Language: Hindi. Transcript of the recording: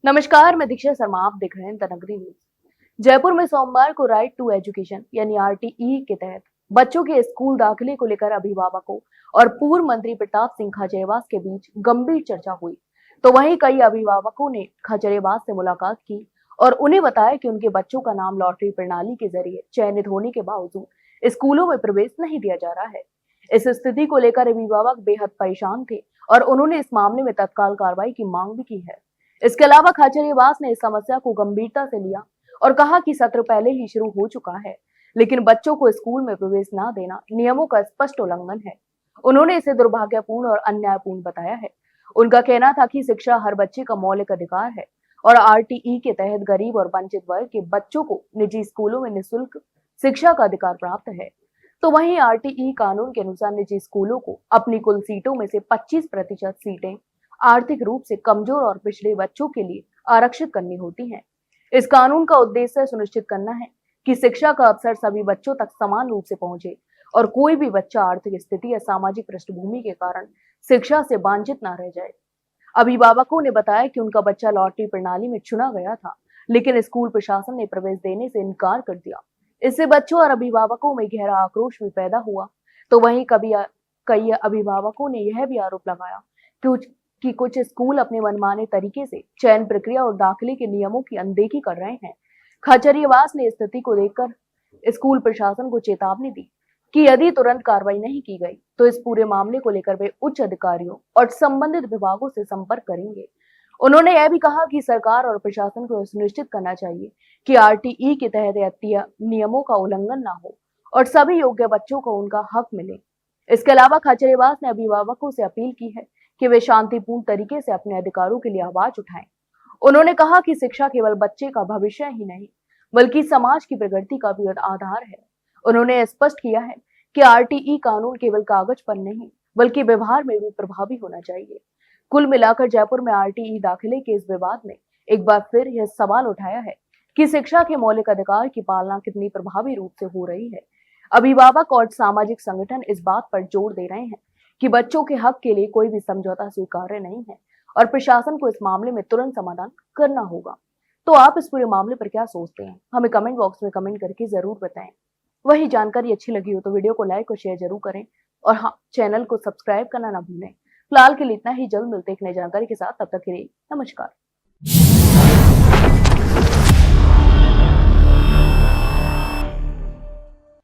नमस्कार, मैं दीक्षा शर्मा। आप देख रहे हैं द नगरी न्यूज। जयपुर में सोमवार को राइट टू एजुकेशन यानी आरटीई के तहत बच्चों के स्कूल दाखिले को लेकर अभिभावकों और पूर्व मंत्री प्रताप सिंह खाचरियावास के बीच गंभीर चर्चा हुई। तो वहीं कई अभिभावकों ने खाचरियावास से मुलाकात की और उन्हें बताया कि उनके बच्चों का नाम लॉटरी प्रणाली के जरिए चयनित होने के बावजूद स्कूलों में प्रवेश नहीं दिया जा रहा है। इस स्थिति को लेकर अभिभावक बेहद परेशान थे और उन्होंने इस मामले में तत्काल कार्रवाई की मांग भी की है। इसके अलावा खाचरियावास ने इस समस्या को गंभीरता से लिया और कहा कि सत्र पहले ही शुरू हो चुका है, लेकिन बच्चों को स्कूल में प्रवेश न देना नियमों का स्पष्ट उल्लंघन है। उन्होंने इसे दुर्भाग्यपूर्ण और अन्यायपूर्ण बताया है। उनका कहना था कि शिक्षा हर बच्चे का मौलिक अधिकार है और आरटीई के तहत गरीब और वंचित वर्ग के बच्चों को निजी स्कूलों में निःशुल्क शिक्षा का अधिकार प्राप्त है। तो वहीं आरटीई कानून के अनुसार निजी स्कूलों को अपनी कुल सीटों में से 25% सीटें आर्थिक रूप से कमजोर और पिछड़े बच्चों के लिए आरक्षित करनी होती हैं। इस कानून का उद्देश्य सुनिश्चित करना है कि शिक्षा का अवसर सभी बच्चों तक समान रूप से पहुंचे और कोई भी बच्चा आर्थिक स्थिति या सामाजिक पृष्ठभूमि के कारण शिक्षा से वंचित न रह जाए। अभिभावकों ने बताया कि उनका बच्चा लॉटरी प्रणाली में चुना गया था, लेकिन स्कूल प्रशासन ने प्रवेश देने से इनकार कर दिया। इससे बच्चों और अभिभावकों में गहरा आक्रोश भी पैदा हुआ। तो वहीं कई अभिभावकों ने यह भी आरोप लगाया कि कुछ स्कूल अपने मनमाने तरीके से चयन प्रक्रिया और दाखिले के नियमों की अनदेखी कर रहे हैं। खाचरियावास ने स्थिति को देखकर स्कूल प्रशासन को चेतावनी दी कि यदि तुरंत कार्रवाई नहीं की गई तो इस पूरे मामले को लेकर वे उच्च अधिकारियों और संबंधित विभागों से संपर्क करेंगे। उन्होंने यह भी कहा कि सरकार और प्रशासन को सुनिश्चित करना चाहिए कि आरटीई के तहत नियमों का उल्लंघन न हो और सभी योग्य बच्चों को उनका हक मिले। इसके अलावा खाचरियावास ने अभिभावकों से अपील की है कि वे शांतिपूर्ण तरीके से अपने अधिकारों के लिए आवाज उठाएं। उन्होंने कहा कि शिक्षा केवल बच्चे का भविष्य ही नहीं, बल्कि समाज की प्रगति का भी आधार है। उन्होंने स्पष्ट किया है कि आरटीई कानून केवल कागज पर नहीं, बल्कि व्यवहार में भी प्रभावी होना चाहिए। कुल मिलाकर जयपुर में आरटीई दाखिले के इस विवाद ने एक बार फिर यह सवाल उठाया है कि शिक्षा के मौलिक अधिकार की पालना कितनी प्रभावी रूप से हो रही है। अभिभावक और सामाजिक संगठन इस बात पर जोर दे रहे हैं कि बच्चों के हक के लिए कोई भी समझौता स्वीकार्य नहीं है और प्रशासन को इस मामले में तुरंत समाधान करना होगा। तो आप इस पूरे मामले पर क्या सोचते हैं, हमें कमेंट बॉक्स में कमेंट करके जरूर बताएं। वही जानकारी अच्छी लगी हो तो वीडियो को लाइक और शेयर जरूर करें और हाँ, चैनल को सब्सक्राइब करना ना भूलें। फिलहाल के लिए इतना ही। जल्द मिलते एक नई जानकारी के साथ, तब तक के लिए नमस्कार।